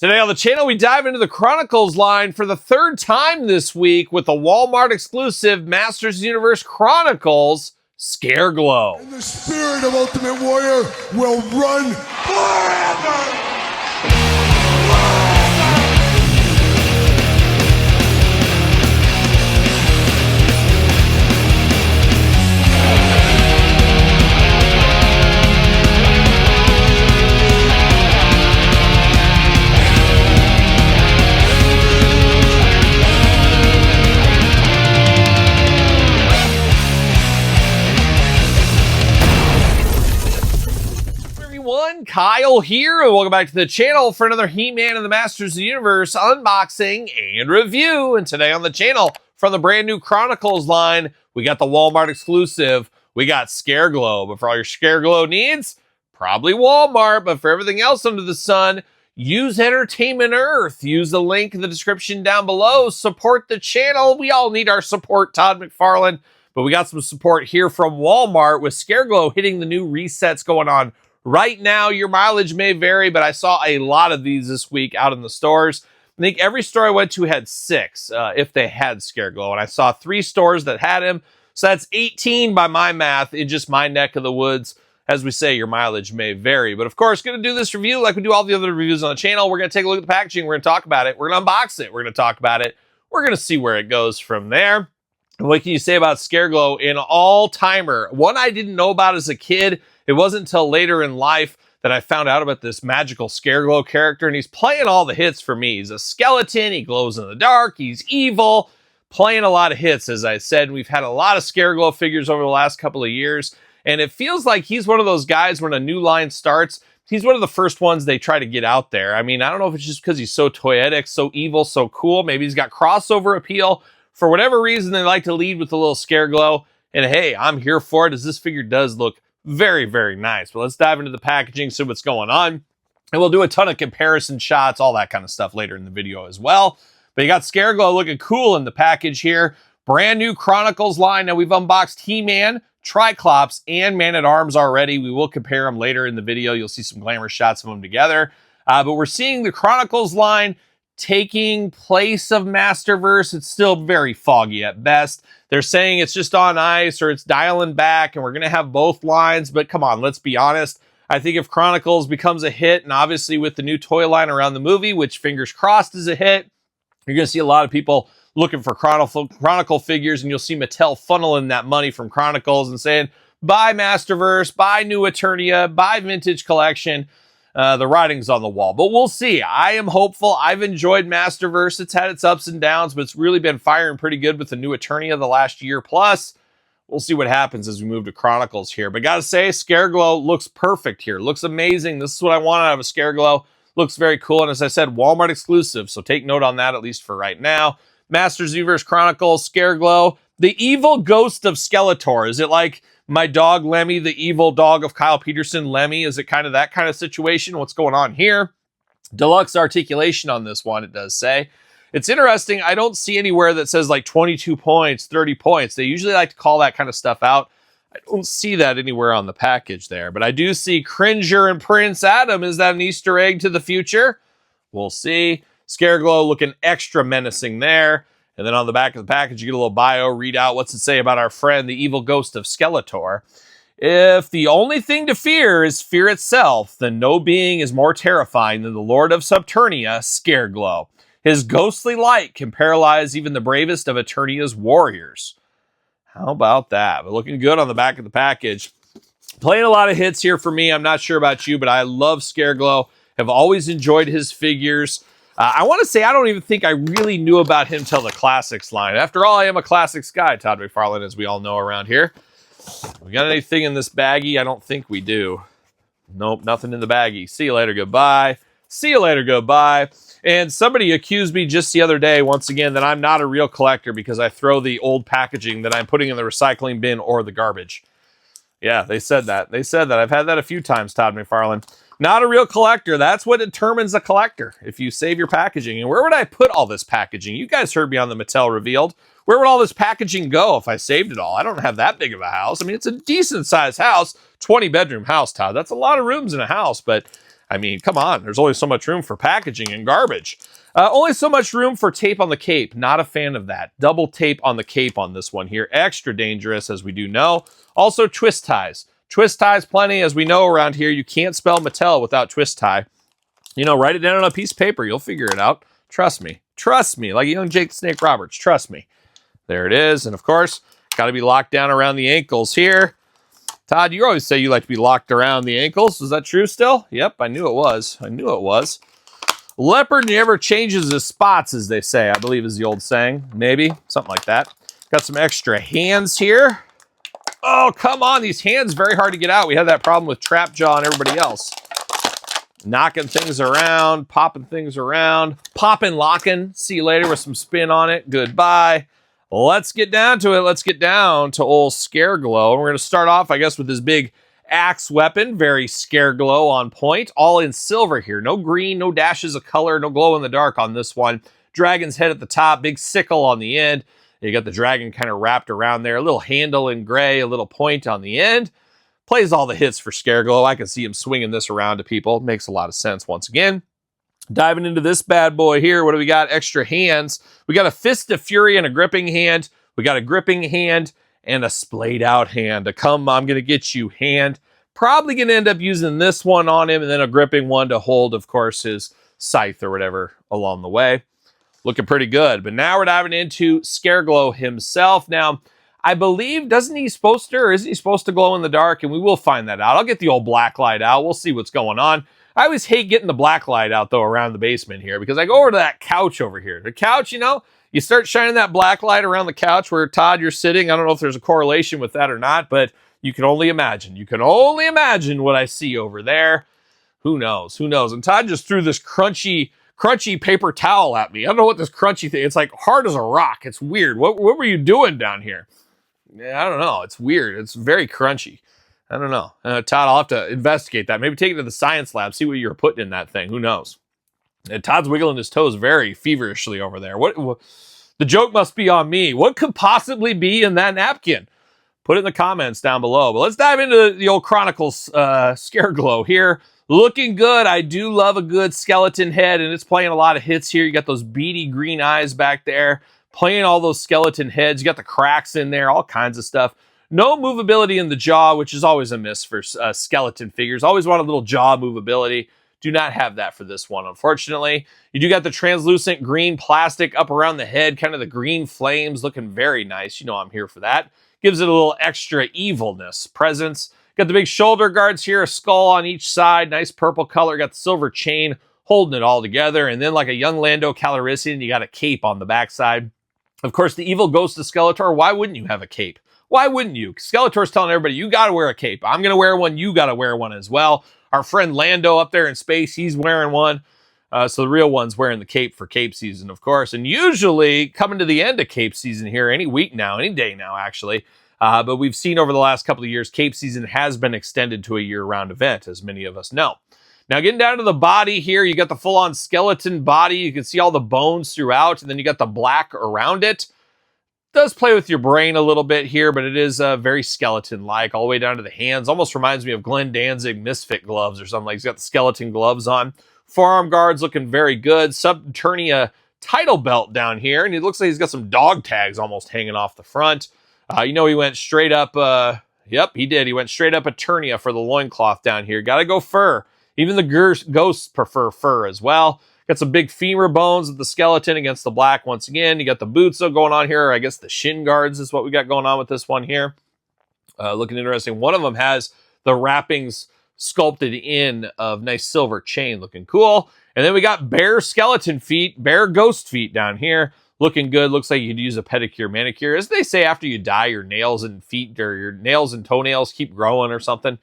Today on the channel, we dive into the Chronicles line for the third time this week with the Walmart exclusive Masters Universe Chronicles Scareglow. And the spirit of Ultimate Warrior will run forever! Kyle here, and welcome back to the channel for another He-Man and the Masters of the Universe unboxing and review. And today on the channel, from the brand new Chronicles line, we got the Walmart exclusive. We got Scareglow, but for all your Scareglow needs, probably Walmart. But for everything else under the sun, use Entertainment Earth. Use the link in the description down below. Support the channel. We all need our support, Todd McFarlane. But we got some support here from Walmart with Scareglow hitting the new resets going on right now. Your mileage may vary, but I saw a lot of these this week out in the stores. I think every store I went to had 6, if they had Scareglow, and I saw 3 stores that had him. So that's 18 by my math in just my neck of the woods. As we say, your mileage may vary. But of course, going to do this review like we do all the other reviews on the channel. We're going to take a look at the packaging. We're going to talk about it. We're going to unbox it. We're going to talk about it. We're going to see where it goes from there. And what can you say about Scareglow? An all-timer. One I didn't know about as a kid. It wasn't until later in life that I found out about this magical Scareglow character, and he's playing all the hits for me. He's a skeleton, he glows in the dark, he's evil, playing a lot of hits, as I said. And we've had a lot of Scareglow figures over the last couple of years, and it feels like he's one of those guys when a new line starts, he's one of the first ones they try to get out there. I mean, I don't know if it's just because he's so toyetic, so evil, so cool. Maybe he's got crossover appeal. For whatever reason, they like to lead with a little Scareglow, and hey, I'm here for it, as this figure does look very, very nice. But let's dive into the packaging, see what's going on. And we'll do a ton of comparison shots, all that kind of stuff later in the video as well. But you got Scareglow looking cool in the package here. Brand new Chronicles line. Now we've unboxed He-Man, Triclops, and Man-at-Arms already. We will compare them later in the video. You'll see some glamour shots of them together. But we're seeing the Chronicles line taking place of Masterverse. It's still very foggy at best. They're saying it's just on ice or it's dialing back and we're going to have both lines. But come on, let's be honest. I think if Chronicles becomes a hit, and obviously with the new toy line around the movie, which fingers crossed is a hit, you're going to see a lot of people looking for Chronicle figures, and you'll see Mattel funneling that money from Chronicles and saying, buy Masterverse, buy New Eternia, buy Vintage Collection. The writing's on the wall, but we'll see. I am hopeful. I've enjoyed Masterverse. It's had its ups and downs, but it's really been firing pretty good with the New Eternia the last year plus. We'll see what happens as we move to Chronicles here. But gotta say, Scareglow looks perfect here. Looks amazing. This is what I want out of a Scareglow. Looks very cool. And as I said, Walmart exclusive. So take note on that, at least for right now. Masters Universe Chronicles, Scareglow. The evil ghost of Skeletor. Is it like my dog Lemmy, the evil dog of Kyle Peterson, Lemmy? Is it kind of that kind of situation? What's going on here? Deluxe articulation on this one, it does say. It's interesting. I don't see anywhere that says like 22 points, 30 points. They usually like to call that kind of stuff out. I don't see that anywhere on the package there, but I do see Cringer and Prince Adam. Is that an Easter egg to the future? We'll see. Scareglow looking extra menacing there. And then on the back of the package, you get a little bio readout. What's it say about our friend, the evil ghost of Skeletor? If the only thing to fear is fear itself, then no being is more terrifying than the Lord of Subternia, Scareglow. His ghostly light can paralyze even the bravest of Eternia's warriors. How about that? But looking good on the back of the package. Playing a lot of hits here for me. I'm not sure about you, but I love Scareglow. Have always enjoyed his figures. I want to say I don't even think I really knew about him till the Classics line. After all, I am a Classics guy, Todd McFarlane, as we all know around here. We got anything in this baggie? I don't think we do. Nope, nothing in the baggie. See you later, goodbye. See you later, goodbye. And somebody accused me just the other day, once again, that I'm not a real collector because I throw the old packaging that I'm putting in the recycling bin or the garbage. Yeah, they said that. They said that. I've had that a few times, Todd McFarlane. Not a real collector. That's what determines a collector, if you save your packaging. And where would I put all this packaging? You guys heard me on the Mattel Revealed. Where would all this packaging go if I saved it all? I don't have that big of a house. I mean, it's a decent-sized house, 20-bedroom house, Todd. That's a lot of rooms in a house, but I mean, come on. There's only so much room for packaging and garbage. Only so much room for tape on the cape. Not a fan of that. Double tape on the cape on this one here. Extra dangerous, as we do know. Also, twist ties. Twist ties plenty, as we know around here. You can't spell Mattel without twist tie. You know, write it down on a piece of paper. You'll figure it out. Trust me. Trust me. Like a young Jake the Snake Roberts. Trust me. There it is. And, of course, got to be locked down around the ankles here. Todd, you always say you like to be locked around the ankles. Is that true still? Yep, I knew it was. I knew it was. Leopard never changes his spots, as they say, I believe is the old saying. Maybe. Something like that. Got some extra hands here. Oh, come on. These hands, very hard to get out. We had that problem with Trapjaw and everybody else. Knocking things around, popping things around, popping, locking. See you later with some spin on it. Goodbye. Let's get down to it. Let's get down to old Scareglow. We're going to start off, I guess, with this big axe weapon. Very Scareglow on point. All in silver here. No green, no dashes of color, no glow in the dark on this one. Dragon's head at the top, big sickle on the end. You got the dragon kind of wrapped around there. A little handle in gray, a little point on the end. Plays all the hits for Scareglow. I can see him swinging this around to people. Makes a lot of sense once again. Diving into this bad boy here. What do we got? Extra hands. We got a Fist of Fury and a gripping hand. We got a gripping hand and a splayed out hand. A come, I'm going to get you hand. Probably going to end up using this one on him and then a gripping one to hold, of course, his scythe or whatever along the way. Looking pretty good. But now we're diving into Scareglow himself. Now, I believe, isn't he supposed to glow in the dark? And we will find that out. I'll get the old black light out. We'll see what's going on. I always hate getting the black light out, though, around the basement here because I go over to that couch over here. The couch, you know, you start shining that black light around the couch where, Todd, you're sitting. I don't know if there's a correlation with that or not, but you can only imagine. You can only imagine what I see over there. Who knows? Who knows? And Todd just threw this crunchy paper towel at me. I don't know what this crunchy thing, it's like hard as a rock. It's weird. What were you doing down here? Yeah, I don't know. It's weird. It's very crunchy. I don't know. Todd, I'll have to investigate that. Maybe take it to the science lab, see what you're putting in that thing. Who knows? And Todd's wiggling his toes very feverishly over there. What the joke must be on me. What could possibly be in that napkin? Put it in the comments down below. But let's dive into the old Chronicles Scareglow here. Looking good. I do love a good skeleton head, and it's playing a lot of hits here. You got those beady green eyes back there, playing all those skeleton heads. You got the cracks in there, all kinds of stuff. No movability in the jaw, which is always a miss for skeleton figures. Always want a little jaw movability. Do not have that for this one, unfortunately. You do got the translucent green plastic up around the head, kind of the green flames, looking very nice. You know I'm here for that. Gives it a little extra evilness, presence. Got the big shoulder guards here, a skull on each side, nice purple color. Got the silver chain holding it all together. And then like a young Lando Calrissian, you got a cape on the backside. Of course, the evil ghost of Skeletor. Why wouldn't you have a cape? Why wouldn't you? Skeletor's telling everybody, you got to wear a cape. I'm going to wear one. You got to wear one as well. Our friend Lando up there in space, he's wearing one. So the real one's wearing the cape for cape season, of course. And usually coming to the end of cape season here, any week now, any day now, actually. But we've seen over the last couple of years, cape season has been extended to a year-round event, as many of us know. Now, getting down to the body here, you got the full-on skeleton body. You can see all the bones throughout, and then you got the black around it. Does play with your brain a little bit here, but it is very skeleton-like, all the way down to the hands. Almost reminds me of Glenn Danzig Misfit gloves or something. Like he's got the skeleton gloves on. Forearm guards looking very good. Subternia title belt down here, and it looks like he's got some dog tags almost hanging off the front. You know, he went straight up. Yep, he did. He went straight up Eternia for the loincloth down here. Got to go fur. Even the ghosts prefer fur as well. Got some big femur bones of the skeleton against the black once again. You got the boots going on here. I guess the shin guards is what we got going on with this one here. Looking interesting. One of them has the wrappings sculpted in of nice silver chain. Looking cool. And then we got bare skeleton feet, bare ghost feet down here. Looking good. Looks like you could use a pedicure, manicure. As they say, after you die, your nails and feet or your nails and toenails keep growing or something.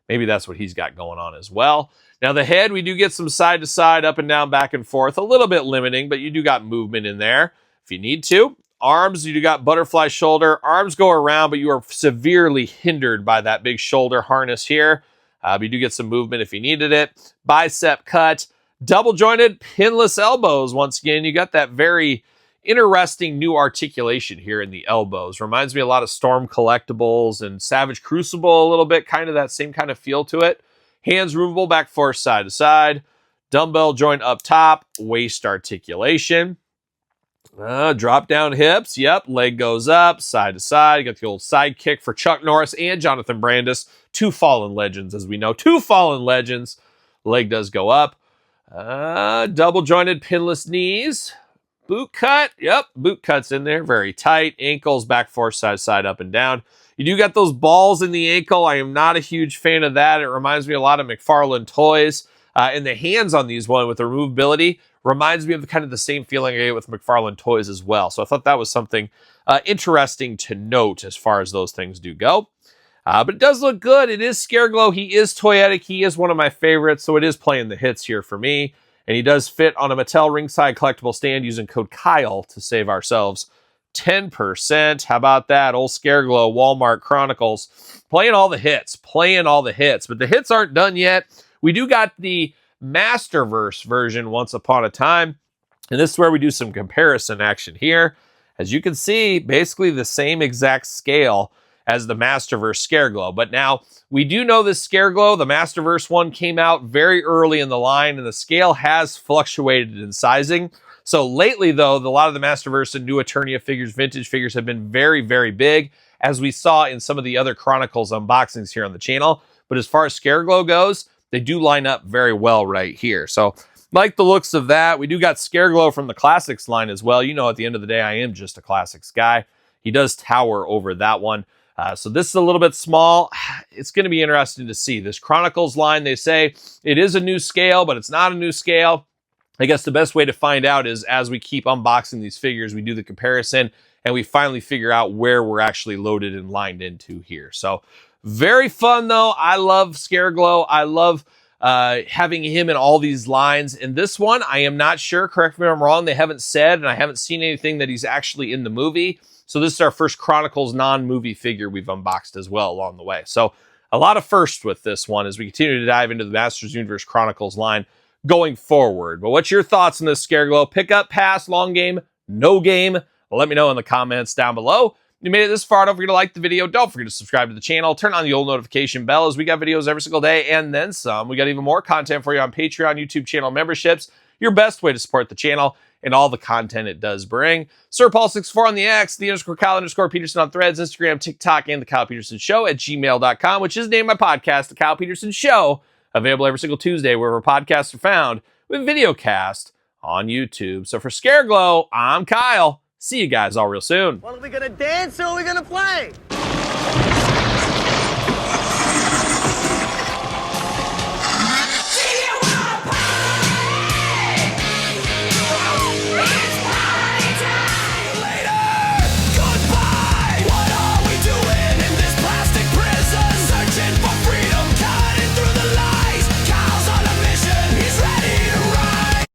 Maybe that's what he's got going on as well. Now the head, we do get some side to side, up and down, back and forth. A little bit limiting, but you do got movement in there if you need to. Arms, you do got butterfly shoulder. Arms go around, but you are severely hindered by that big shoulder harness here. But you do get some movement if you needed it. Bicep cut. Double jointed, pinless elbows. Once again, you got that very interesting new articulation here in the elbows. Reminds me a lot of Storm Collectibles and Savage Crucible a little bit, kind of that same kind of feel to it. Hands removable, back forth, side to side. Dumbbell joint up top, waist articulation. Drop down hips. Yep, leg goes up, side to side. You got the old side kick for Chuck Norris and Jonathan Brandis. Two fallen legends, as we know. Two fallen legends. Leg does go up. Double jointed pinless knees. Boot cut. Yep, boot cut's in there. Very tight. Ankles, back forth, side to side, up and down. You do got those balls in the ankle. I am not a huge fan of that. It reminds me a lot of McFarlane toys. And the hands on these one with the removability reminds me of kind of the same feeling I get with McFarlane toys as well. So I thought that was something interesting to note as far as those things do go. But it does look good. It is Scareglow. He is toyetic. He is one of my favorites. So it is playing the hits here for me. And he does fit on a Mattel ringside collectible stand using code Kyle to save ourselves 10%. How about that? Old Scareglow, Walmart Chronicles. Playing all the hits. Playing all the hits. But the hits aren't done yet. We do got the Masterverse version once upon a time. And this is where we do some comparison action here. As you can see, basically the same exact scale as the Masterverse Scareglow. But now, we do know this Scareglow, the Masterverse one, came out very early in the line, and the scale has fluctuated in sizing. So lately, though, a lot of the Masterverse and new Eternia figures, vintage figures, have been very, very big, as we saw in some of the other Chronicles unboxings here on the channel. But as far as Scareglow goes, they do line up very well right here. So, like the looks of that. We do got Scareglow from the Classics line as well. You know, at the end of the day, I am just a Classics guy. He does tower over that one. So this is a little bit small. It's going to be interesting to see. This Chronicles line, they say it is a new scale, but it's not a new scale. I guess the best way to find out is as we keep unboxing these figures, we do the comparison, and we finally figure out where we're actually loaded and lined into here. So very fun, though. I love Scareglow. I love having him in all these lines. In this one, I am not sure. Correct me if I'm wrong. They haven't said, and I haven't seen anything that he's actually in the movie. So this is our first Chronicles non-movie figure we've unboxed as well along the way. So a lot of firsts with this one as we continue to dive into the Masters Universe Chronicles line going forward. But what's your thoughts on this Scareglow? Pick up, pass, long game, no game? Let me know in the comments down below. If you made it this far, don't forget to like the video. Don't forget to subscribe to the channel. Turn on the old notification bell as we got videos every single day and then some. We got even more content for you on Patreon, YouTube channel memberships. Your best way to support the channel and all the content it does bring. SirPaul64 on the X, _Kyle_Peterson on Threads, Instagram, TikTok, and TheKylePetersonShow at gmail.com, which is named my podcast, The Kyle Peterson Show, available every single Tuesday wherever podcasts are found, with videocast on YouTube. So for Scareglow, I'm Kyle. See you guys all real soon. Well, are we gonna dance or are we gonna play?